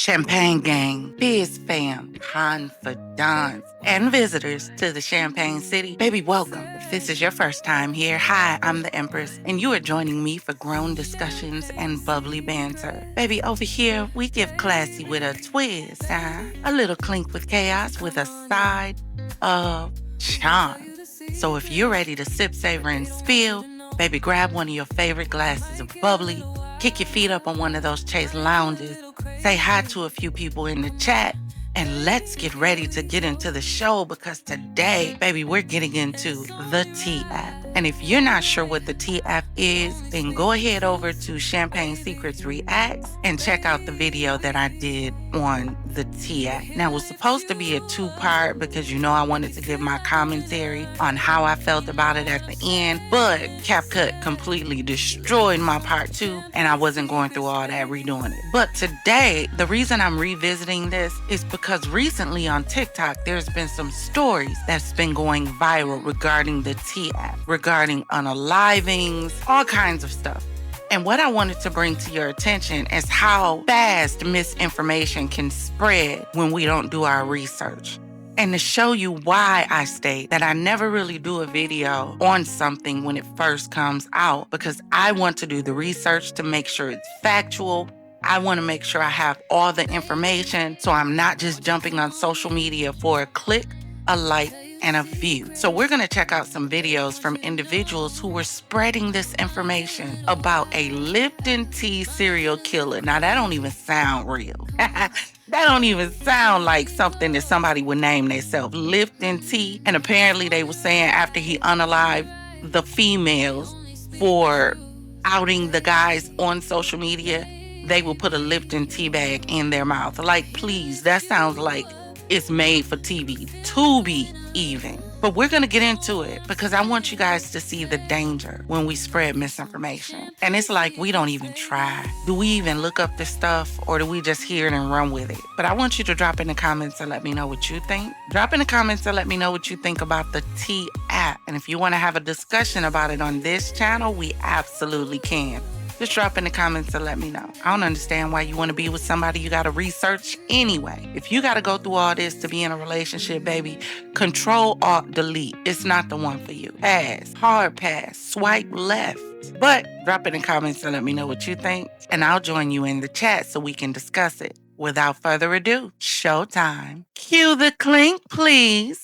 Champagne Gang, FizzFam, Confidants, and visitors to the Champagne City. Baby, welcome. If this is your first time here, hi, I'm the Empress, and you are joining me for grown discussions and bubbly banter. Baby, over here, we give classy with a twist, huh? A little clink with chaos with a side of charm. So if you're ready to sip, savor, and spill, baby, grab one of your favorite glasses of bubbly, kick your feet up on one of those Chase lounges, say hi to a few people in the chat, and let's get ready to get into the show because today, baby, we're getting into the Tea app. And if you're not sure what the Tea app is, then go ahead over to Champagne Secretzz Reacts and check out the video that I did on the Tea app. Now, it was supposed to be a two-part because I wanted to give my commentary on how I felt about it at the end, but CapCut completely destroyed my part two, and I wasn't going through all that redoing it. But today, the reason I'm revisiting this is because recently on TikTok, there's been some stories that's been going viral regarding the Tea app, regarding unalivings, all kinds of stuff. And what I wanted to bring to your attention is how fast misinformation can spread when we don't do our research. And to show you why I state that I never really do a video on something when it first comes out, because I want to do the research to make sure it's factual. I want to make sure I have all the information so I'm not just jumping on social media for a click, a like, and a view. So we're going to check out some videos from individuals who were spreading this information about a Lipton Tea Serial Killer. Now, that don't even sound real. That don't even sound like something that somebody would name themselves. Lipton Tea. And apparently they were saying after he unalived the females for outing the guys on social media, they will put a Lipton tea bag in their mouth. Like, please, that sounds like it's made for TV, Tubi even. But we're going to get into it because I want you guys to see the danger when we spread misinformation. And it's like we don't even try. Do we even look up this stuff or do we just hear it and run with it? But I want you to drop in the comments and let me know what you think. Drop in the comments and let me know what you think about the Tea app. And if you want to have a discussion about it on this channel, we absolutely can. Just drop in the comments and let me know. I don't understand why you want to be with somebody you got to research anyway. If you got to go through all this to be in a relationship, baby, Control Alt Delete. It's not the one for you. Pass, hard pass, swipe left. But drop in the comments and let me know what you think, and I'll join you in the chat so we can discuss it. Without further ado, showtime. Cue the clink, please.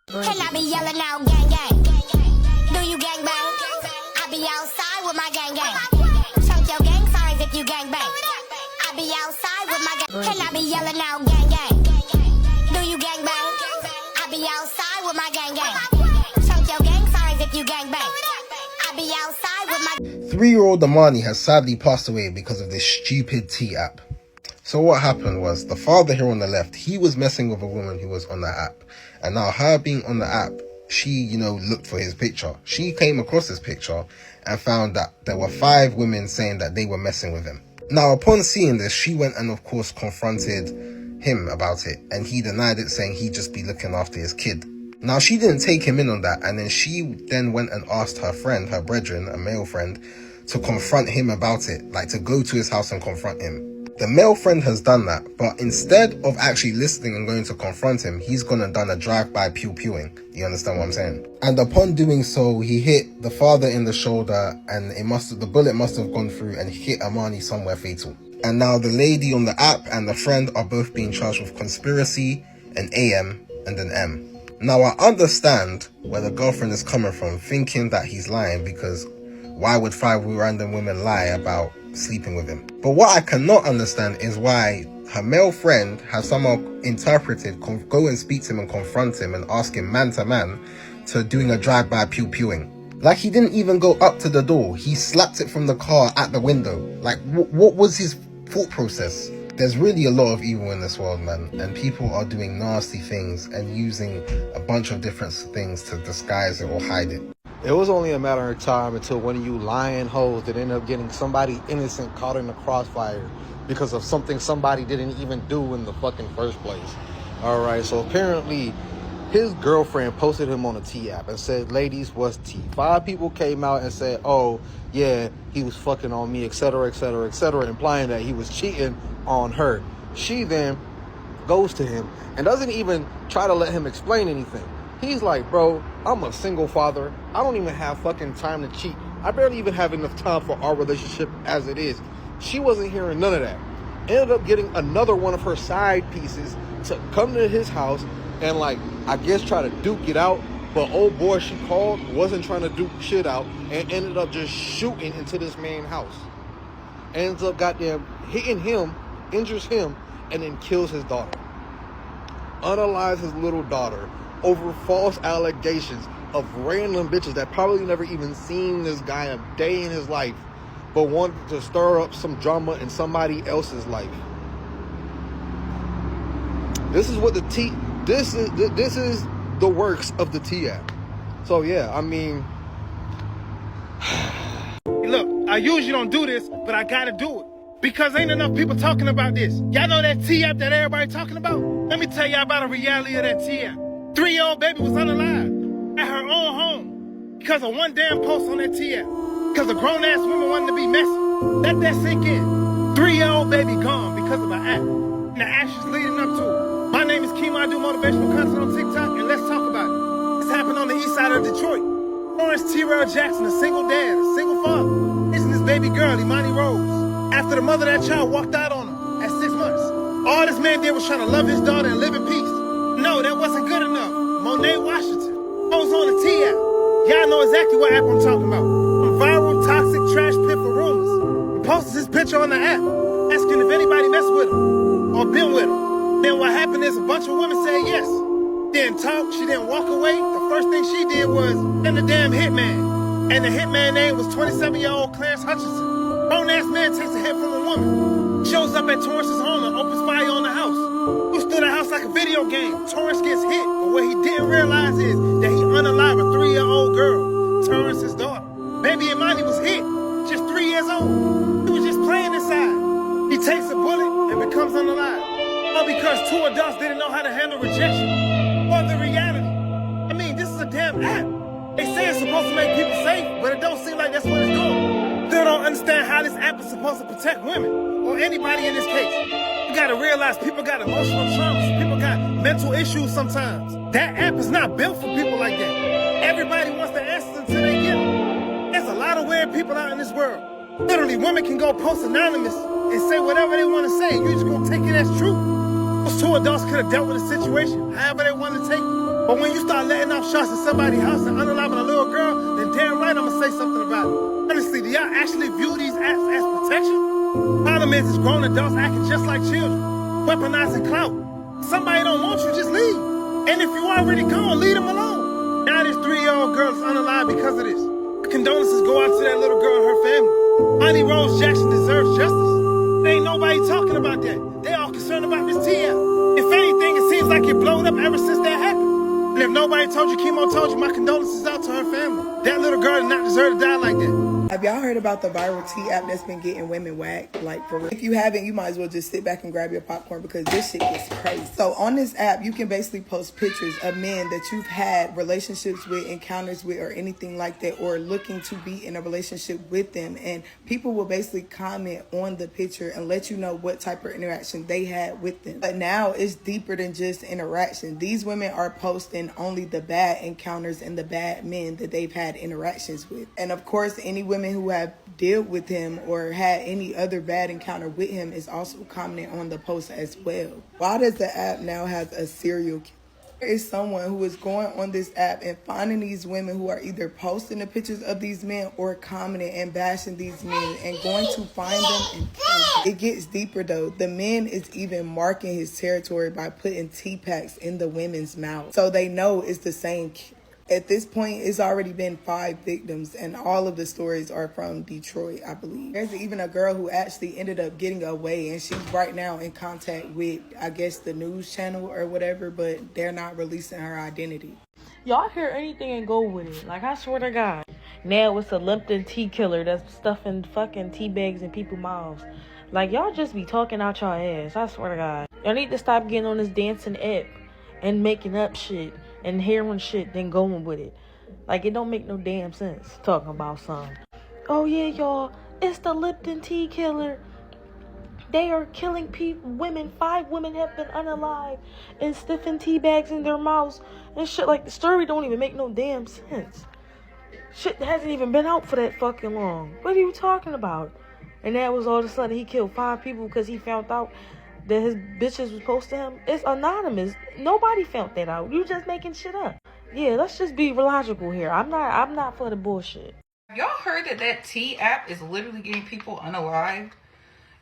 Can I be yelling out gang gang? Do you gang bang? I be outside with my gang gang. Chunk your gang signs if you gang bang. I be outside with my gang. Can I be yelling out gang gang? Do you gang bang? I be outside with my gang gang. Chunk your gang signs if you gang bang. I be outside with my 3-year-old Amani has sadly passed away because of this stupid Tea app. So what happened was the father here on the left, he was messing with a woman who was on the app. And now her being on the app, she, looked for his picture. She came across his picture and found that there were 5 women saying that they were messing with him. Now, upon seeing this, she went and, of course, confronted him about it. And he denied it, saying he'd just be looking after his kid. Now, she didn't take him in on that. And then she went and asked her friend, her brethren, a male friend, to confront him about it. Like, to go to his house and confront him. The male friend has done that, but instead of actually listening and going to confront him, he's gone and done a drive-by pew-pewing. You understand what I'm saying? And upon doing so, he hit the father in the shoulder, and the bullet must have gone through and hit Amani somewhere fatal. And now the lady on the app and the friend are both being charged with conspiracy, an AM, and an M. Now I understand where the girlfriend is coming from, thinking that he's lying, because why would 5 random women lie about sleeping with him? But what I cannot understand is why her male friend has somehow interpreted go and speak to him and confront him and ask him man to man to doing a drive-by pew-pewing. Like, he didn't even go up to the door. He slapped it from the car at the window. Like, what was his thought process? There's really a lot of evil in this world, man, and people are doing nasty things and using a bunch of different things to disguise it or hide it. It was only a matter of time until one of you lying hoes that end up getting somebody innocent caught in the crossfire because of something somebody didn't even do in the fucking first place. All right, so apparently His girlfriend posted him on a tea app and said, ladies, what's tea? 5 people came out and said, oh, yeah, he was fucking on me, etc., etc., etc., implying that he was cheating on her. She then goes to him and doesn't even try to let him explain anything. He's like, bro, I'm a single father. I don't even have fucking time to cheat. I barely even have enough time for our relationship as it is. She wasn't hearing none of that. Ended up getting another one of her side pieces to come to his house and, like, I guess try to duke it out. But old boy she called wasn't trying to duke shit out and ended up just shooting into this man's house. Ends up goddamn hitting him, injures him, and then kills his daughter. Unalives his little daughter over false allegations of random bitches that probably never even seen this guy a day in his life, but wanted to stir up some drama in somebody else's life. This is what the tea. This is the works of the tea app. So yeah, I mean, look, I usually don't do this, but I gotta do it because ain't enough people talking about this. Y'all know that tea app that everybody talking about? Let me tell y'all about the reality of that tea app. 3-year-old baby was unalive at her own home because of one damn post on that tea app. Because the grown-ass women wanted to be messy. Let that sink in. 3-year-old baby gone because of an app. And the actions leading up to it. My name is Keem. I do motivational content on TikTok, and let's talk about it. This happened on the east side of Detroit. Lawrence T-Rail Jackson, a single dad, a single father, isn't his baby girl, Imani Rose, after the mother of that child walked out on him at 6 months. All this man did was try to love his daughter and live in peace. No, that wasn't good enough. Monet Washington goes on the T app. Y'all know exactly what app I'm talking about. From viral, toxic, trash pit for rumors. He posts his picture on the app, asking if anybody messed with him or been with him. Then what happened is a bunch of women said yes. Didn't talk, she didn't walk away. The first thing she did was send the damn hitman. And the hitman name was 27-year-old Clarence Hutchinson. Grown-ass man takes a hit from a woman. Shows up at Torrance's home and opens fire on the house. He stood the house like a video game. Torrance gets hit, but what he didn't realize is that he unalived a 3-year-old girl, Torrance's daughter. Baby Imani was hit, just 3 years old. He was just playing inside. He takes a bullet and becomes unalive. All because 2 adults didn't know how to handle rejection. Or the reality. I mean, this is a damn app. They say it's supposed to make people safe, but it don't seem like that's what it's doing. Still don't understand how this app is supposed to protect women, or anybody in this case. You gotta realize people got emotional traumas. People got mental issues sometimes. That app is not built for people like that. Everybody wants the answers until they get them. There's a lot of weird people out in this world. Literally, women can go post anonymous and say whatever they want to say. You just gonna take it as true. Those 2 adults could have dealt with the situation however they wanted to take it. But when you start letting off shots at somebody's house and unaliving a little girl, then damn right I'm gonna say something about it. Honestly, do y'all actually view these apps as protection? Problem is grown adults acting just like children, weaponizing clout. Somebody don't want you, just leave. And if you already gone, leave them alone. Now this 3-year-old girl is unalive because of this. Condolences go out to that little girl and her family. Imani Rose Jackson deserves justice. There ain't nobody talking about that. They all concerned about this tea app. If anything, it seems like it blowed up ever since that happened. And if nobody told you, Chemo told you, my condolences out to her family. That little girl did not deserve to die like that. Have y'all heard about the viral tea app that's been getting women whacked? Like, for real. If you haven't, you might as well just sit back and grab your popcorn because this shit gets crazy. So on this app, you can basically post pictures of men that you've had relationships with, encounters with, or anything like that, or looking to be in a relationship with them. And people will basically comment on the picture and let you know what type of interaction they had with them. But now it's deeper than just interaction. These women are posting only the bad encounters and the bad men that they've had interactions with. And of course, any women who have dealt with him or had any other bad encounter with him is also commenting on the post as well. Why does the app now have a serial killer? There is someone who is going on this app and finding these women who are either posting the pictures of these men or commenting and bashing these men and going to find them and kill them. It gets deeper though. The man is even marking his territory by putting tea packs in the women's mouth, so they know it's the same killer. At this point, it's already been 5 victims, and all of the stories are from Detroit, I believe. There's even a girl who actually ended up getting away, and she's right now in contact with, I guess, the news channel or whatever, but they're not releasing her identity. Y'all hear anything and go with it. Like, I swear to God. Now it's a Lipton Tea Killer that's stuffing fucking tea bags in people's mouths. Like, y'all just be talking out y'all ass. I swear to God. Y'all need to stop getting on this dancing app and making up shit. and hearing shit than going with it. Like, it don't make no damn sense talking about something. Oh yeah, y'all, it's the Lipton Tea Killer. They are killing women. 5 women have been unalived and stiffing tea bags in their mouths and shit. Like, the story don't even make no damn sense. Shit hasn't even been out for that fucking long. What are you talking about? And that was all of a sudden he killed 5 people because he found out that his bitches was close to him. It's anonymous. Nobody found that out. You just making shit up. Yeah, let's just be logical here. I'm not for the bullshit. Y'all heard that tea app is literally getting people unalived?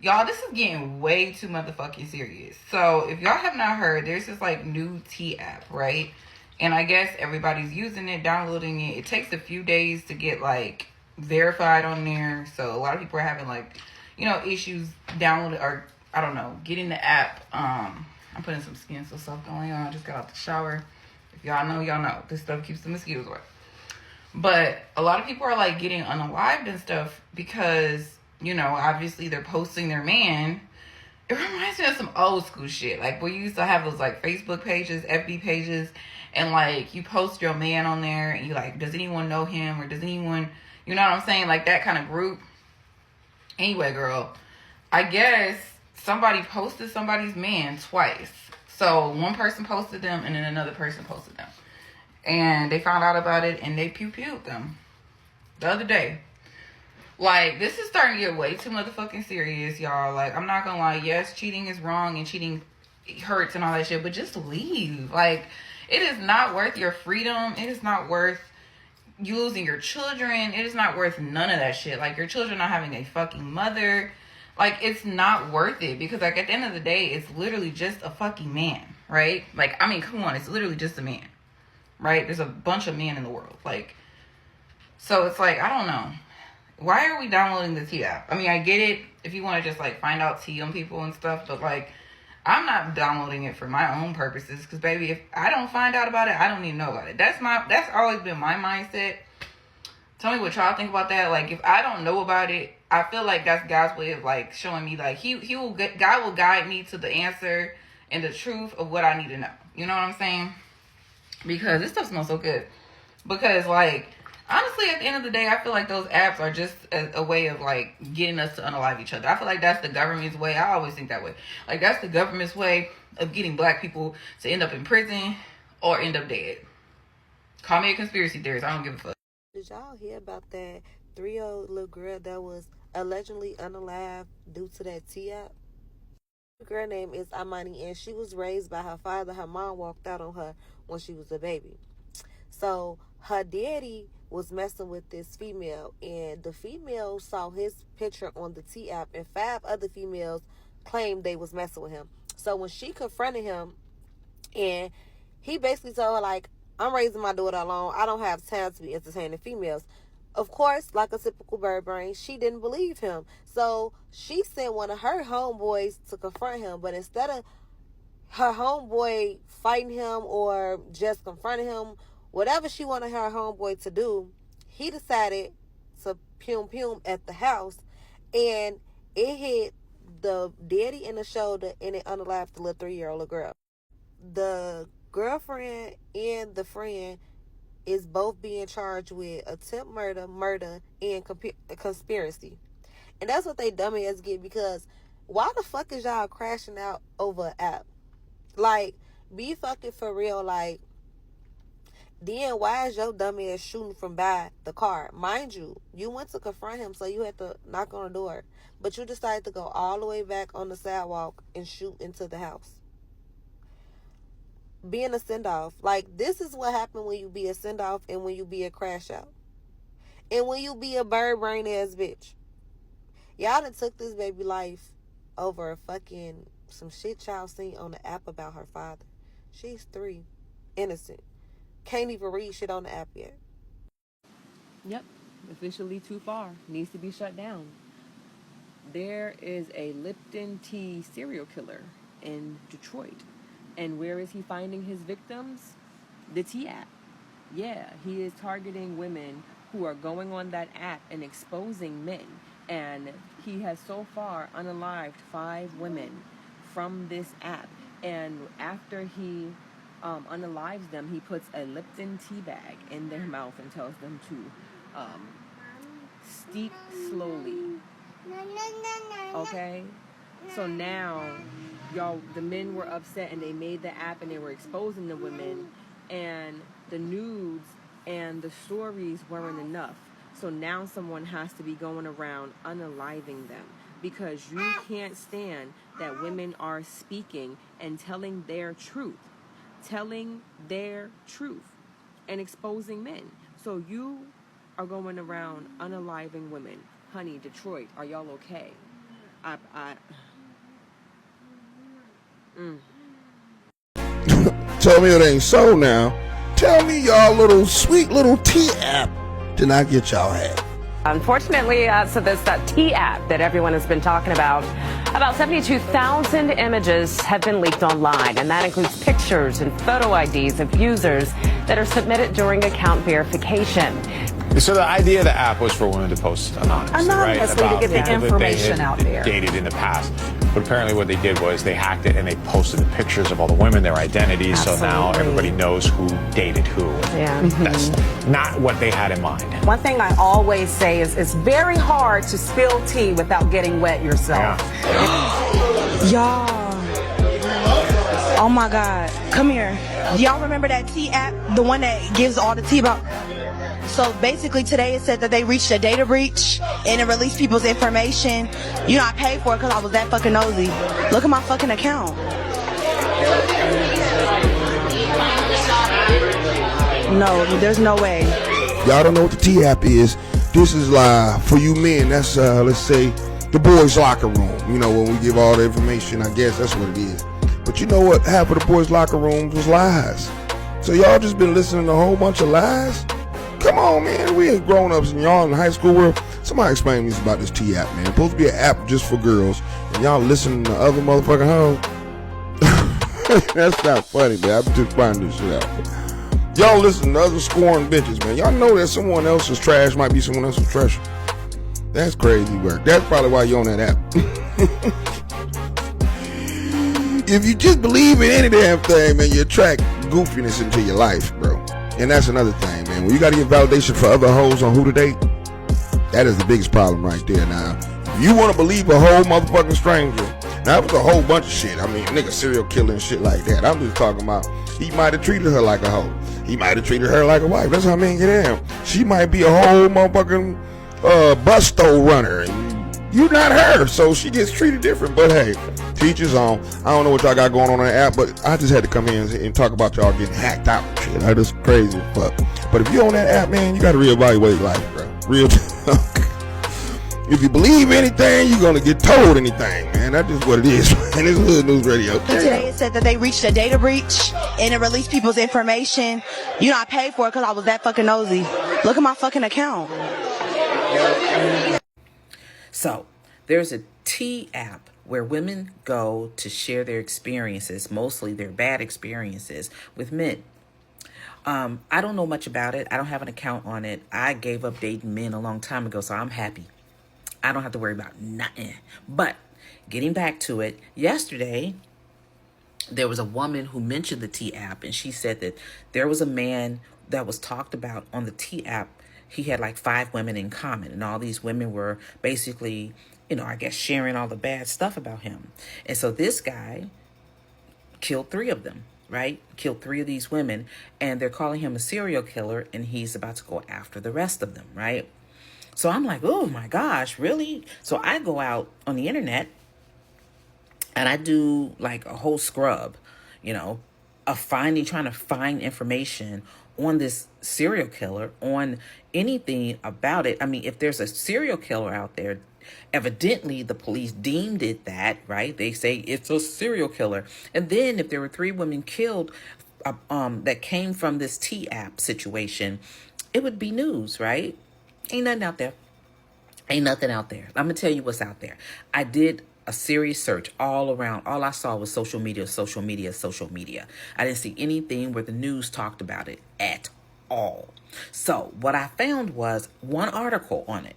Y'all, this is getting way too motherfucking serious. So, if y'all have not heard, there's this, like, new tea app, right? And I guess everybody's using it, downloading it. It takes a few days to get, like, verified on there. So, a lot of people are having, like, you know, issues downloading, or, I don't know, getting the app. I'm putting some skin so stuff going on. I just got out the shower. If y'all know, y'all know. This stuff keeps the mosquitoes away. But a lot of people are, like, getting unalived and stuff because, you know, obviously they're posting their man. It reminds me of some old school shit. Like, we used to have those, like, Facebook pages, FB pages, and, like, you post your man on there, and you like, does anyone know him, or does anyone, you know what I'm saying? Like, that kind of group. Anyway, girl, I guess somebody posted somebody's man twice. So, one person posted them, and then another person posted them. And they found out about it, and they pew-pewed them the other day. Like, this is starting to get way too motherfucking serious, y'all. Like, I'm not gonna lie. Yes, cheating is wrong, and cheating hurts and all that shit, but just leave. Like, it is not worth your freedom. It is not worth you losing your children. It is not worth none of that shit. Like, your children not having a fucking mother. Like, it's not worth it. Because, like, at the end of the day, it's literally just a fucking man, right? Like, I mean, come on. It's literally just a man, right? There's a bunch of men in the world. Like, so it's like, I don't know. Why are we downloading the tea app? I mean, I get it if you want to just, like, find out tea on people and stuff. But, like, I'm not downloading it for my own purposes. Because, baby, if I don't find out about it, I don't need to know about it. That's always been my mindset. Tell me what y'all think about that. Like, if I don't know about it, I feel like that's God's way of, like, showing me, like, God will guide me to the answer and the truth of what I need to know. You know what I'm saying? Because this stuff smells so good. Because, like, honestly, at the end of the day, I feel like those apps are just a way of, like, getting us to unalive each other. I feel like that's the government's way. I always think that way. Like, that's the government's way of getting black people to end up in prison or end up dead. Call me a conspiracy theorist. I don't give a fuck. Did y'all hear about that 3-year-old little girl that was allegedly unalived due to that tea app? The girl name is Amani, and she was raised by her father. Her mom walked out on her when she was a baby. So her daddy was messing with this female, and the female saw his picture on the tea app, and 5 other females claimed they was messing with him. So when she confronted him, and he basically told her, like, I'm raising my daughter alone. I don't have time to be entertaining females. Of course, like a typical bird brain, she didn't believe him. So she sent one of her homeboys to confront him. But instead of her homeboy fighting him or just confronting him, whatever she wanted her homeboy to do, he decided to pum at the house. And it hit the daddy in the shoulder, and it unalived the little 3-year-old girl. The girlfriend and the friend is both being charged with attempt murder, and conspiracy. And that's what they dumbass get, because why the fuck is y'all crashing out over an app? Like, be fucking for real. Like, then why is your dumbass shooting from by the car? Mind you, you went to confront him, so you had to knock on the door. But you decided to go all the way back on the sidewalk and shoot into the house. Being a send-off. Like, this is what happened when you be a send-off and when you be a crash out. And when you be a bird brain ass bitch. Y'all done took this baby life over fucking some shit y'all seen on the app about her father. She's 3. Innocent. Can't even read shit on the app yet. Yep. Officially too far. Needs to be shut down. There is a Lipton Tea Serial Killer in Detroit. And where is he finding his victims? The tea app. Yeah, he is targeting women who are going on that app and exposing men. And he has so far unalived 5 women from this app. And after he unalives them, he puts a Lipton tea bag in their mouth and tells them to steep slowly. Okay? So now, y'all, the men were upset and they made the app and they were exposing the women, and the nudes and the stories weren't enough. So now someone has to be going around unaliving them, because you can't stand that women are speaking and telling their truth and exposing men. So you are going around unaliving women. Honey, Detroit, are y'all okay? Tell me it ain't so now. Tell me y'all little sweet little tea app did not get y'all half. Unfortunately, so this tea app that everyone has been talking about 72,000 images have been leaked online, and that includes pictures and photo IDs of users that are submitted during account verification. So the idea of the app was for women to post anonymously, right? To get the information out there. Dated in the past. But apparently what they did was they hacked it and they posted the pictures of all the women, their identities, so now everybody knows who dated who. Yeah. That's not what they had in mind. One thing I always say is it's very hard to spill tea without getting wet yourself. Yeah. Y'all. Oh my God. Come here. Y'all remember that tea app? The one that gives all the tea about... So basically today it said that they reached a data breach and it released people's information. You know, I paid for it because I was that fucking nosy. Look at my fucking account. No, there's no way. Y'all don't know what the T app is. This is for you men. That's let's say the boys' locker room. You know, when we give all the information, I guess that's what it is. But you know what? Half of the boys' locker rooms was lies. So y'all just been listening to a whole bunch of lies? Come on, man. We ain't grown-ups and y'all in the high school world. Somebody explain to me about this T app, man. It's supposed to be an app just for girls, and y'all listening to other motherfucking hoes. That's not funny, man. I'm just finding this shit out. Y'all listen to other scoring bitches, man. Y'all know that someone else's trash might be someone else's treasure. That's crazy work. That's probably why you're on that app. If you just believe in any damn thing, man, you attract goofiness into your life, bro. And that's another thing, man. When you gotta get validation for other hoes on who to date, that is the biggest problem right there. Now, if you wanna believe a whole motherfucking stranger, now that was a whole bunch of shit. I mean, nigga serial killer and shit like that. I'm just talking about he might have treated her like a hoe. He might have treated her like a wife. That's how men get down. She might be a whole motherfucking bus store runner, and you not her, so she gets treated different. But hey, teachers on. I don't know what y'all got going on the app, but I just had to come in and talk about y'all getting hacked out and shit. That is crazy as fuck. But if you on that app, man, you gotta reevaluate life, bro. Real talk. If you believe anything, you're gonna get told anything, man. That's just what it is. And it's Hood News Radio. Today it said that they reached a data breach and it released people's information. You know, I paid for it because I was that fucking nosy. Look at my fucking account. So, there's a tea app where women go to share their experiences, mostly their bad experiences, with men. I don't know much about it. I don't have an account on it. I gave up dating men a long time ago, so I'm happy. I don't have to worry about nothing. But getting back to it, yesterday, there was a woman who mentioned the tea app, and she said that there was a man that was talked about on the tea app. He had like 5 women in common, and all these women were basically, you know, I guess sharing all the bad stuff about him. And so this guy killed 3 of them, right? Killed 3 of these women, and they're calling him a serial killer, and he's about to go after the rest of them, right? So I'm like, oh my gosh, really? So I go out on the internet and I do like a whole scrub, you know, of trying to find information on this serial killer, on anything about it. I mean, if there's a serial killer out there, evidently the police deemed it that, right? They say it's a serial killer. And then if there were 3 women killed that came from this tea app situation, it would be news, right? Ain't nothing out there. Ain't nothing out there. I'm going to tell you what's out there. I did a serious search all around. All I saw was social media, social media, social media. I didn't see anything where the news talked about it at all. So what I found was one article on it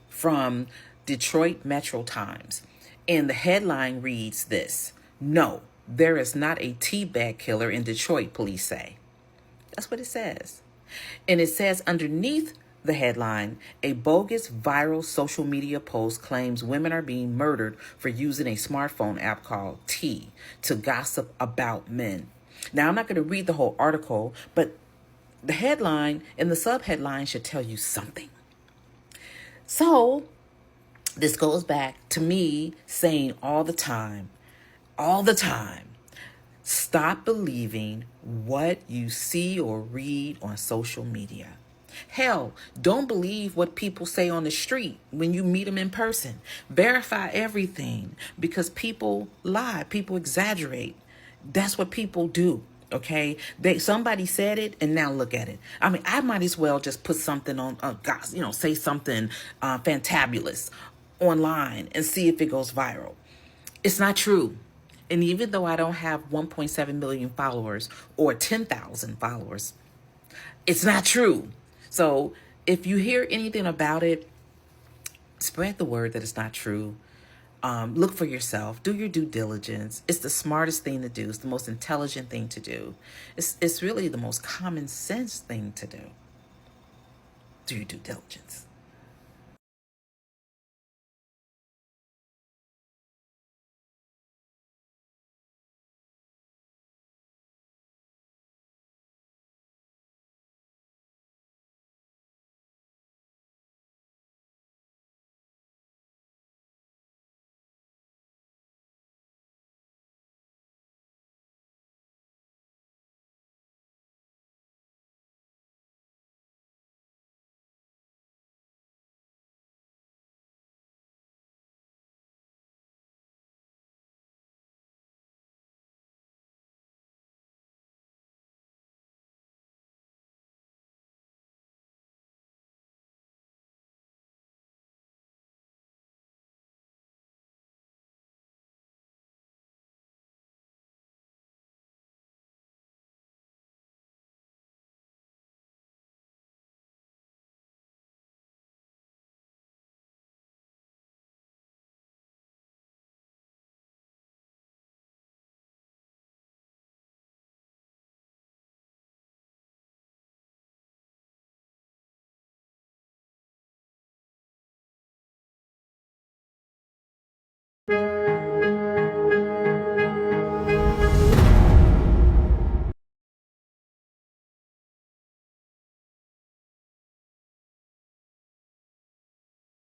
from Detroit Metro Times. And the headline reads this: no, There is not a tea bag killer in Detroit, police say. That's what it says. And it says underneath the headline, a bogus viral social media post claims women are being murdered for using a smartphone app called Tea to gossip about men. Now, I'm not going to read the whole article, but the headline and the subheadline should tell you something. So this goes back to me saying all the time, stop believing what you see or read on social media. Hell, don't believe what people say on the street when you meet them in person. Verify everything, because people lie, people exaggerate. That's what people do. Okay, somebody said it, and now look at it. I mean, I might as well just put something on, say something fantabulous online and see if it goes viral. It's not true. And even though I don't have 1.7 million followers or 10,000 followers, it's not true. So if you hear anything about it, spread the word that it's not true. Look for yourself. Do your due diligence. It's the smartest thing to do. It's the most intelligent thing to do. It's really the most common sense thing to do. Do your due diligence.